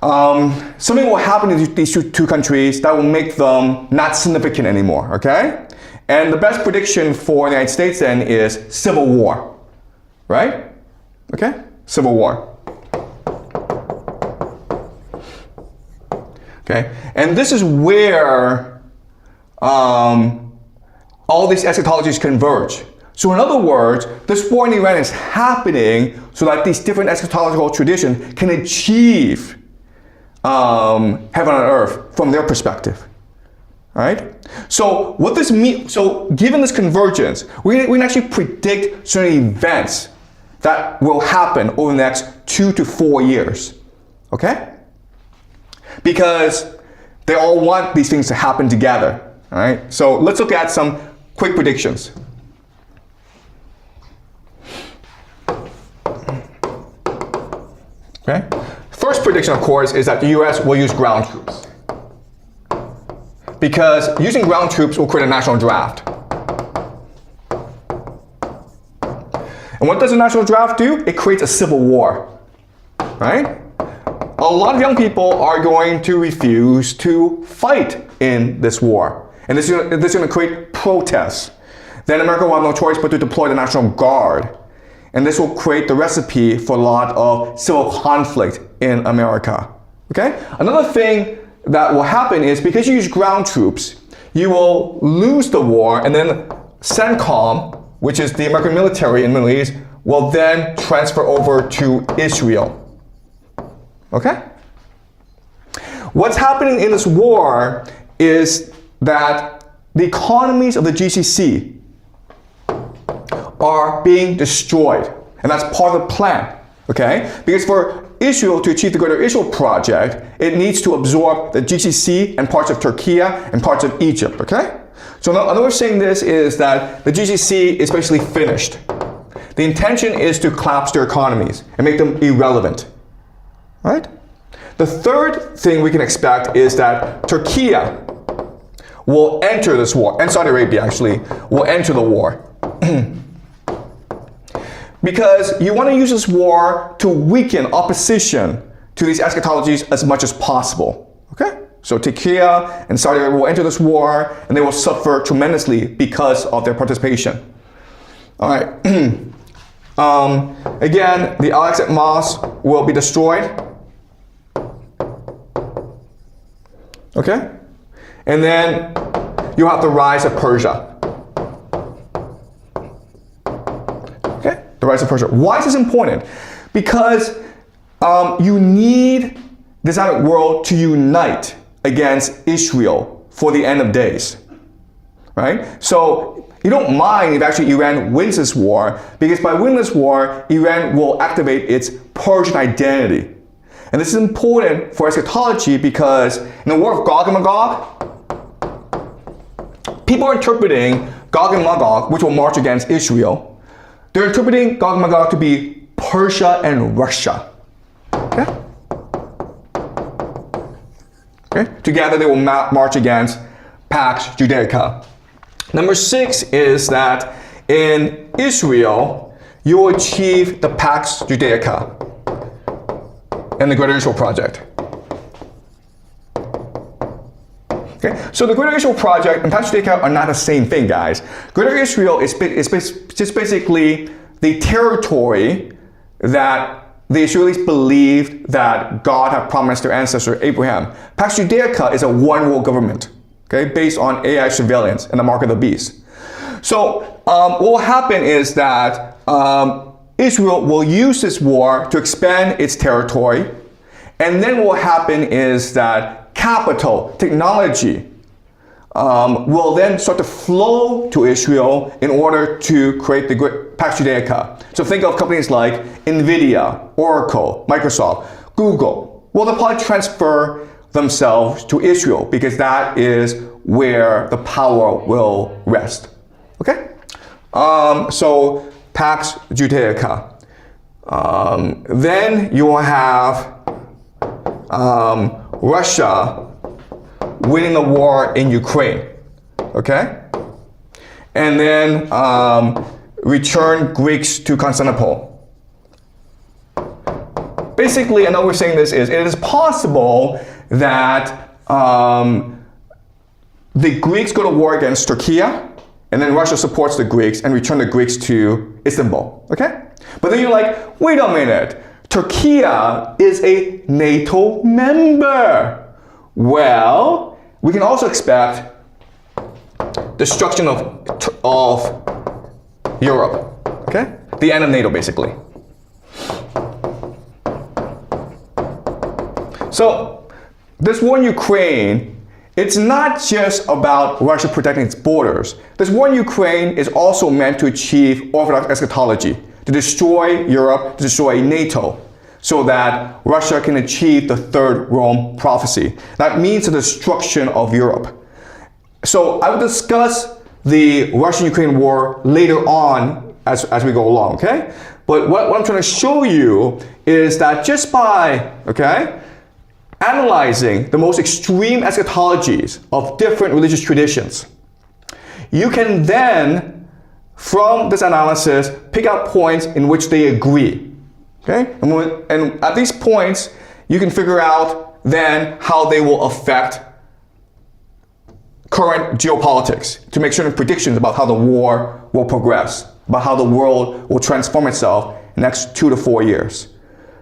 something will happen to these two countries that will make them not significant anymore, okay? And the best prediction for the United States then is civil war, right? Okay, civil war. Okay, and this is where all these eschatologies converge. So in other words, this war in Iran is happening so that these different eschatological traditions can achieve heaven on earth from their perspective. All right? So what this means, so given this convergence, we can actually predict certain events that will happen over the next 2 to 4 years. Okay? Because they all want these things to happen together. All right? So let's look at some quick predictions. Okay? First prediction, of course, is that the US will use ground troops. Because using ground troops will create a national draft. And what does a national draft do? It creates a civil war, right? A lot of young people are going to refuse to fight in this war. And this is going to create protests. Then America will have no choice but to deploy the National Guard. And this will create the recipe for a lot of civil conflict in America. Okay? Another thing that will happen is because you use ground troops, you will lose the war, and then CENTCOM, which is the American military in the Middle East, will then transfer over to Israel. Okay? What's happening in this war is that the economies of the GCC are being destroyed. And that's part of the plan. Okay? Because for Israel to achieve the Greater Israel Project, it needs to absorb the GCC and parts of Turkey and parts of Egypt. Okay? So another way of saying this is that the GCC is basically finished. The intention is to collapse their economies and make them irrelevant. Right? The third thing we can expect is that Turkey will enter this war, and Saudi Arabia actually, will enter the war. Because you want to use this war to weaken opposition to these eschatologies as much as possible. Okay? So Turkey and Saudi Arabia will enter this war, and they will suffer tremendously because of their participation. All right. Again, the Al-Aqsa Mosque will be destroyed. Okay? And then you have the rise of Persia. Okay? The rise of Persia. Why is this important? Because you need the Islamic world to unite against Israel for the end of days. Right? So you don't mind if actually Iran wins this war, because by winning this war, Iran will activate its Persian identity. And this is important for eschatology because in the war of Gog and Magog, people are interpreting Gog and Magog, which will march against Israel. They're interpreting Gog and Magog to be Persia and Russia. Okay? Okay? Together they will march against Pax Judaica. Number 6 is that in Israel, you will achieve the Pax Judaica and the Greater Israel Project. Okay, so the Greater Israel Project and Pax Judaica are not the same thing, guys. Greater Israel is just basically the territory that the Israelis believed that God had promised their ancestor Abraham. Pax Judaica is a one-world government, okay, based on AI surveillance and the mark of the beast. So what will happen is that Israel will use this war to expand its territory, and then what will happen is that capital, technology, will then start to flow to Israel in order to create the Pax Judaica. So think of companies like NVIDIA, Oracle, Microsoft, Google. Well, they'll probably transfer themselves to Israel because that is where the power will rest. Okay? So Pax Judaica. Then you will have Russia winning the war in Ukraine. Okay? And then return Greeks to Constantinople. basically, another way of saying this is, it is possible that the Greeks go to war against Turkey, and then Russia supports the Greeks and return the Greeks to Istanbul, okay? But then you're like, wait a minute, Turkey is a NATO member. Well, we can also expect destruction of Europe, okay? The end of NATO, basically. So, this war in Ukraine, it's not just about Russia protecting its borders. This war in Ukraine is also meant to achieve orthodox eschatology, to destroy Europe, to destroy NATO, so that Russia can achieve the third Rome prophecy. That means the destruction of Europe. So I will discuss the Russian-Ukraine war later on as we go along, okay? But what I'm trying to show you is that just by, okay, analyzing the most extreme eschatologies of different religious traditions, you can then, from this analysis, pick out points in which they agree. Okay? And at these points, you can figure out then how they will affect current geopolitics, to make certain predictions about how the war will progress, about how the world will transform itself in the next 2 to 4 years.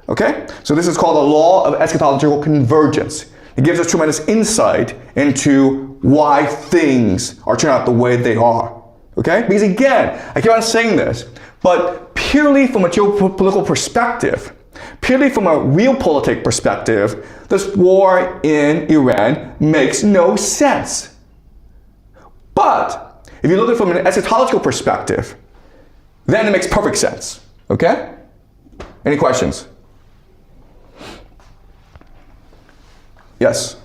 Okay? So this is called the law of eschatological convergence. It gives us tremendous insight into why things are turning out the way they are. Okay? Because again, I keep on saying this, but purely from a geopolitical perspective, purely from a realpolitik perspective, this war in Iran makes no sense. But if you look at it from an eschatological perspective, then it makes perfect sense. Okay? Any questions? Yes.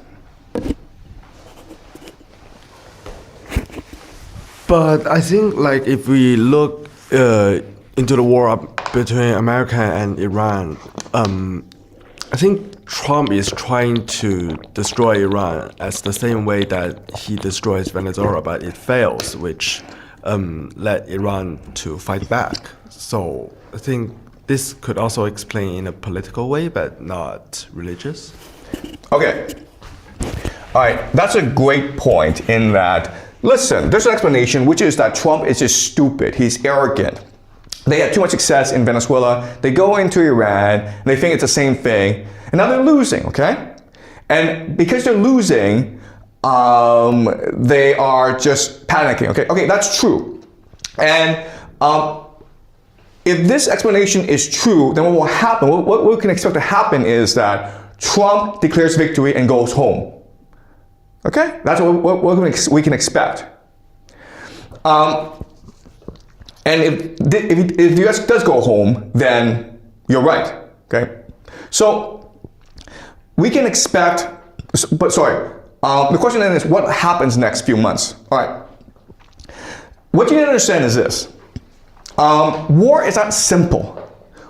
But I think, like, if we look into the war between America and Iran, I think Trump is trying to destroy Iran as the same way that he destroys Venezuela, but it fails, which led Iran to fight back. So I think this could also explain in a political way, but not religious. Okay. All right, that's a great point in that, listen, there's an explanation, which is that Trump is just stupid. He's arrogant. They had too much success in Venezuela. They go into Iran, and they think it's the same thing, and now they're losing, okay? And because they're losing, they are just panicking, okay? Okay, that's true. And if this explanation is true, then what will happen, what we can expect to happen is that Trump declares victory and goes home. Okay? That's what we can expect. And if the US does go home, then you're right. Okay? So we can expect, but sorry, the question then is what happens next few months? All right. What you need to understand is this. War is not simple.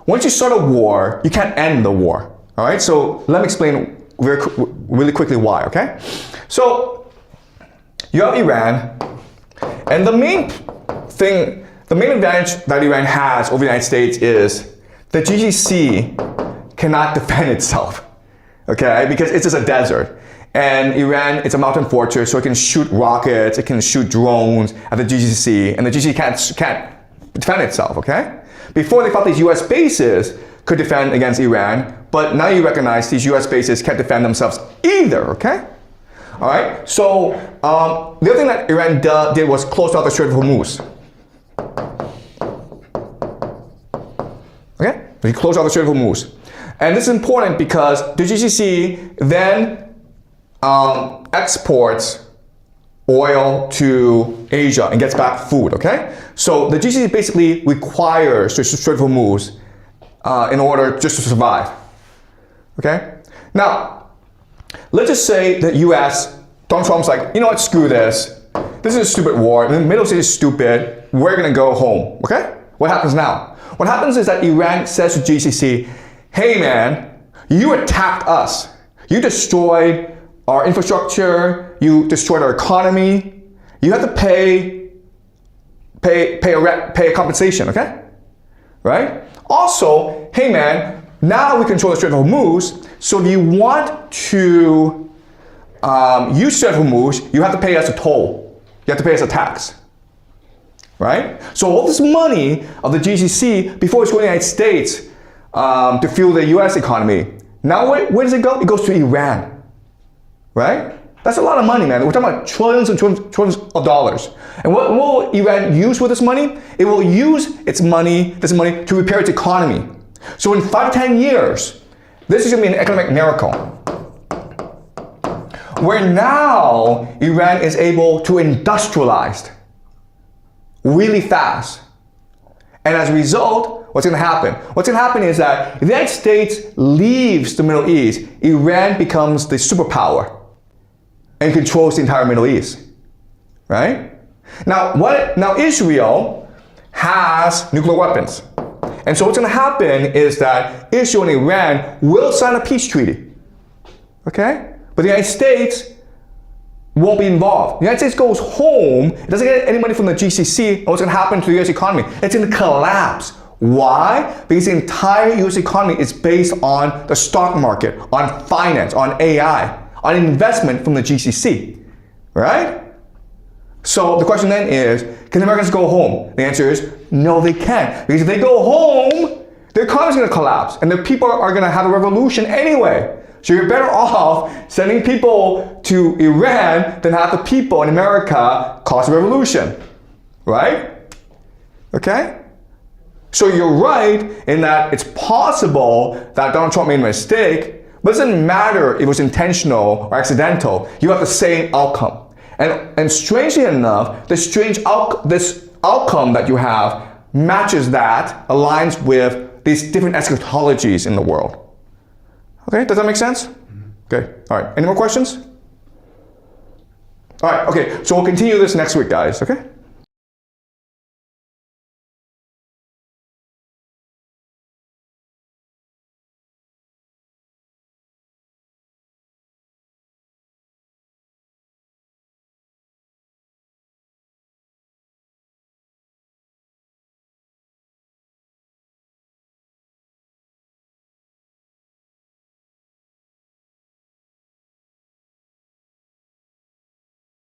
Once you start a war, you can't end the war. All right, so let me explain really quickly why, okay? So, you have Iran, and the main advantage that Iran has over the United States is the GCC cannot defend itself, okay? Because it's just a desert. And Iran, it's a mountain fortress, so it can shoot rockets, it can shoot drones at the GCC, and the GCC can't defend itself, okay? Before, they thought these US bases could defend against Iran, but now you recognize these US bases can't defend themselves either, okay? All right, so the other thing that Iran did was close out the Strait of Hormuz. Okay, they closed out the Strait of Hormuz. And this is important because the GCC then exports oil to Asia and gets back food, okay? So the GCC basically requires the Strait of Hormuz in order just to survive, okay? Now, let's just say that US, Donald Trump's like, you know what, screw this. This is a stupid war, the Middle East is stupid, we're gonna go home, okay? What happens now? What happens is that Iran says to GCC, hey man, you attacked us. You destroyed our infrastructure, you destroyed our economy, you have to pay a compensation, okay? Right? Also, hey man, Now we control the Strait of Hormuz. So if you want to use Strait of Hormuz, you have to pay us a toll. You have to pay us a tax. Right? So all this money of the GCC, before it's going to the United States to fuel the US economy, now where does it go? It goes to Iran. Right? That's a lot of money, man. We're talking about trillions and trillions of dollars. And what will Iran use with this money? It will use this money to repair its economy. So in 5 to 10 years, this is going to be an economic miracle. Where now Iran is able to industrialize really fast. And as a result, what's going to happen? What's going to happen is that if the United States leaves the Middle East, Iran becomes the superpower and controls the entire Middle East, right? Now Israel has nuclear weapons. And so what's going to happen is that Israel and Iran will sign a peace treaty, okay? But the United States won't be involved. The United States goes home, it doesn't get any money from the GCC, and what's going to happen to the US economy? It's going to collapse. Why? Because the entire US economy is based on the stock market, on finance, on AI, on investment from the GCC, right? So the question then is, can Americans go home? The answer is, no, they can't. Because if they go home, the economy is going to collapse, and the people are going to have a revolution anyway. So you're better off sending people to Iran than have the people in America cause a revolution, right? Okay? So you're right in that it's possible that Donald Trump made a mistake, but it doesn't matter if it was intentional or accidental. You have the same outcome. And strangely enough, this outcome that you have matches that, aligns with these different eschatologies in the world. Okay, does that make sense? Okay, all right. Any more questions? All right, okay, so we'll continue this next week, guys, okay?